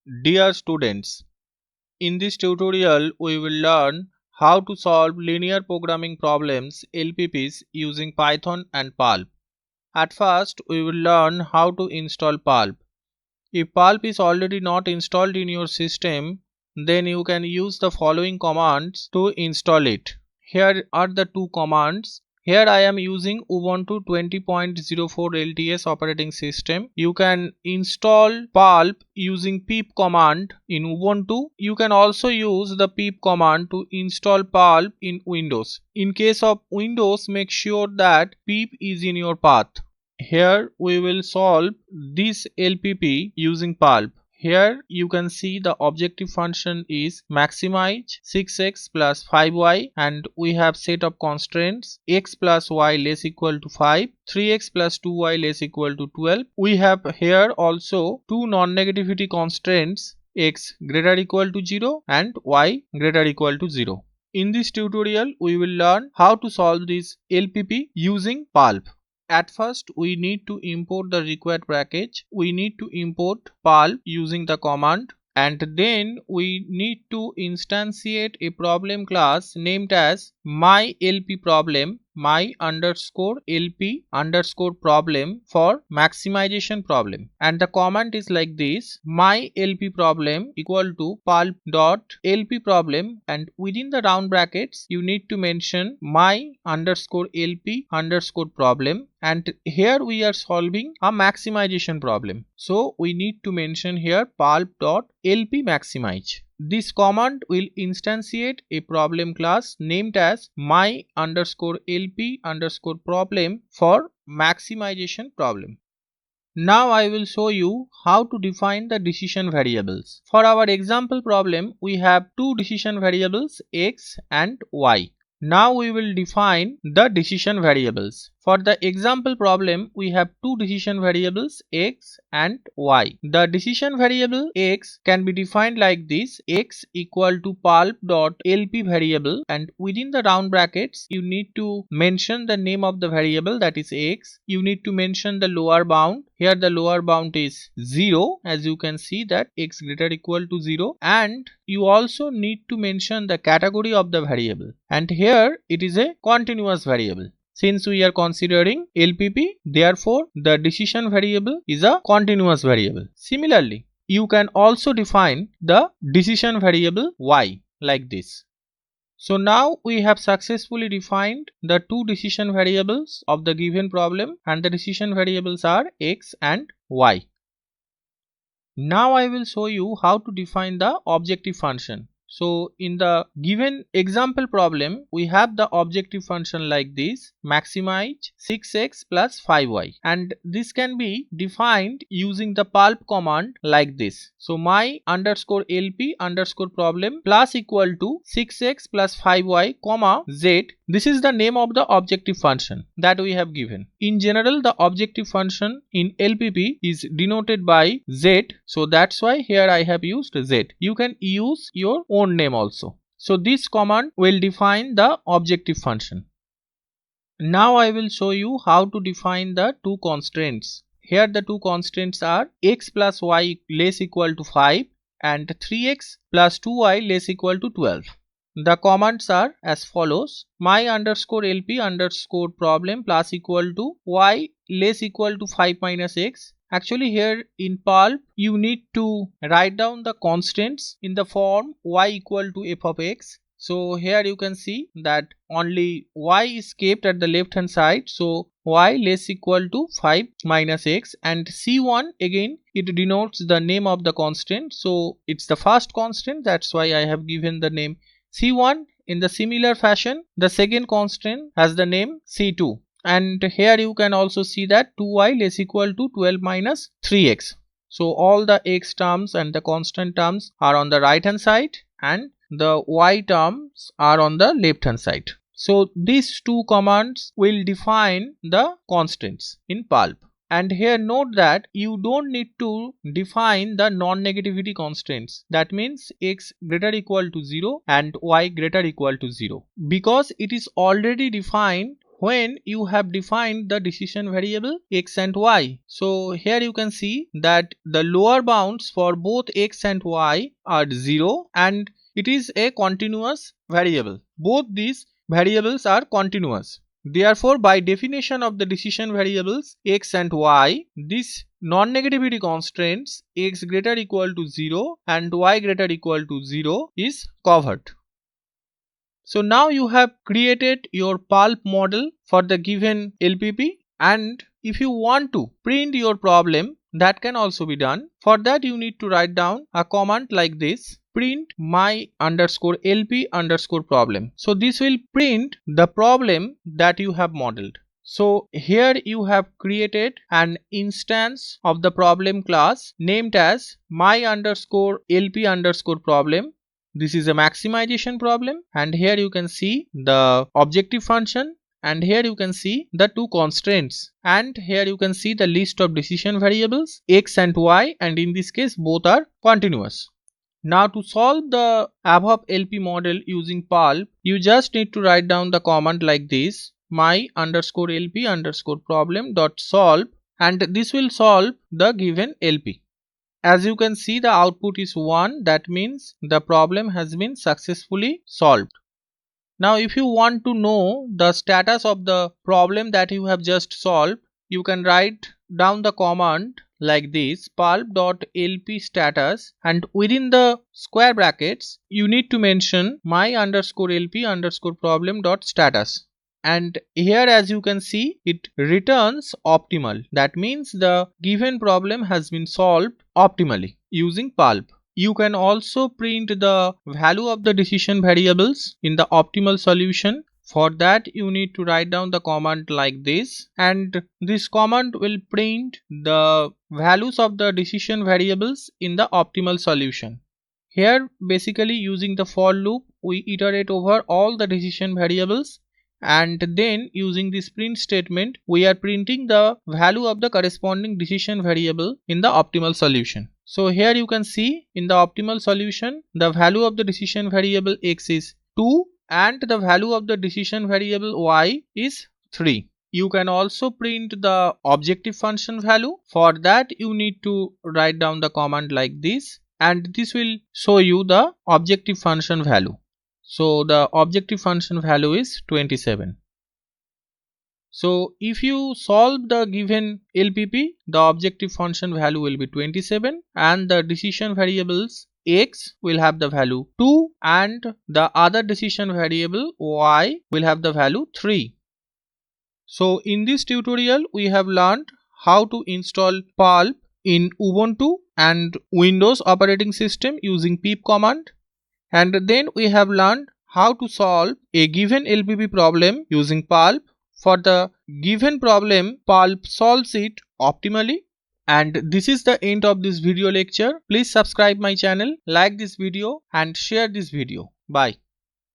Dear students, in this tutorial we will learn how to solve linear programming problems LPPs using Python and Pulp. At first we will learn how to install Pulp. If Pulp is already not installed in your system, then you can use the following commands to install it. Here are the two commands. Here I am using Ubuntu 20.04 LTS operating system. You can install Pulp using pip command in Ubuntu. You can also use the pip command to install Pulp in Windows. In case of Windows, make sure that pip is in your path. Here we will solve this LPP using Pulp. Here you can see the objective function is maximize 6x plus 5y, and we have set of constraints x plus y less equal to 5, 3x plus 2y less equal to 12. We have here also two non-negativity constraints, x greater equal to 0 and y greater equal to 0. In this tutorial we will learn how to solve this LPP using Pulp. At first we need to import the required package. We need to import Pulp using the command, and then we need to instantiate a problem class named as myLPProblem, my underscore LP underscore problem for maximization problem. And the command is like this: myLPProblem equal to pulp dot LP problem, and within the round brackets you need to mention my underscore LP underscore problem, and here we are solving a maximization problem, so we need to mention here pulp dot LP maximize. This command will instantiate a problem class named as my underscore LP underscore problem for maximization problem. Now I will show you how to define the decision variables. For our example problem, we have two decision variables x and y. Now we will define the decision variables. For the example problem, we have two decision variables x and y. The decision variable x can be defined like this: x equal to pulp dot LP variable, and within the round brackets you need to mention the name of the variable, that is x. You need to mention the lower bound. Here the lower bound is 0, as you can see that x greater equal to 0, and you also need to mention the category of the variable, and here it is a continuous variable. Since we are considering LPP, therefore the decision variable is a continuous variable. Similarly, you can also define the decision variable y like this. So now we have successfully defined the two decision variables of the given problem, and the decision variables are x and y. Now I will show you how to define the objective function. So in the given example problem, we have the objective function like this: maximize 6x plus 5y, and this can be defined using the pulp command like this. So my underscore LP underscore problem plus equal to 6x plus 5y comma z. This is the name of the objective function that we have given. In general, the objective function in LPP is denoted by z, so that's why here I have used z. You can use your own name also. So this command will define the objective function. Now I will show you how to define the two constraints. Here the two constraints are x plus y less equal to 5 and 3x plus 2y less equal to 12. The commands are as follows: my underscore LP underscore problem plus equal to y less equal to 5 minus x. Actually here in Pulp you need to write down the constants in the form y equal to f of x. So here you can see that only y is kept at the left hand side, so y less equal to 5 minus x, and c1 again it denotes the name of the constant, so it's the first constant, that's why I have given the name c1. In the similar fashion, the second constant has the name c2, and here you can also see that 2y less equal to 12 minus 3x. So all the x terms and the constant terms are on the right hand side, and the y terms are on the left hand side. So these two commands will define the constants in Pulp. And here note that you don't need to define the non-negativity constants. That means x greater equal to 0 and y greater equal to 0, because it is already defined when you have defined the decision variable x and y. So here you can see that the lower bounds for both x and y are 0 and it is a continuous variable. Both these variables are continuous. Therefore, by definition of the decision variables x and y, this non-negativity constraints x greater equal to 0 and y greater equal to 0 is covered. So now you have created your pulp model for the given LPP, and if you want to print your problem, that can also be done. For that you need to write down a command like this: print my underscore LP underscore problem. So this will print the problem that you have modeled. So here you have created an instance of the problem class named as my underscore LP underscore problem. This is a maximization problem, and here you can see the objective function, and here you can see the two constraints, and here you can see the list of decision variables x and y, and in this case both are continuous. Now to solve the above LP model using pulp, you just need to write down the command like this: my underscore LP underscore problem dot solve, and this will solve the given LP. As you can see, the output is 1. That means the problem has been successfully solved. Now if you want to know the status of the problem that you have just solved, you can write down the command like this: pulp.lp status, and within the square brackets you need to mention my underscore LP underscore problem dot status. And here as you can see, it returns optimal. That means the given problem has been solved optimally using pulp. You can also print the value of the decision variables in the optimal solution. For that you need to write down the command like this, and this command will print the values of the decision variables in the optimal solution. Here basically using the for loop we iterate over all the decision variables, and then using this print statement we are printing the value of the corresponding decision variable in the optimal solution. So here you can see in the optimal solution the value of the decision variable x is 2 and the value of the decision variable y is 3. You can also print the objective function value. For that you need to write down the command like this, and this will show you the objective function value. So the objective function value is 27. So if you solve the given LPP, the objective function value will be 27 and the decision variables x will have the value 2 and the other decision variable y will have the value 3. So in this tutorial we have learned how to install pulp in Ubuntu and Windows operating system using pip command. And then we have learned how to solve a given LPP problem using pulp. For the given problem, pulp solves it optimally. And this is the end of this video lecture. Please subscribe my channel, like this video and share this video. Bye.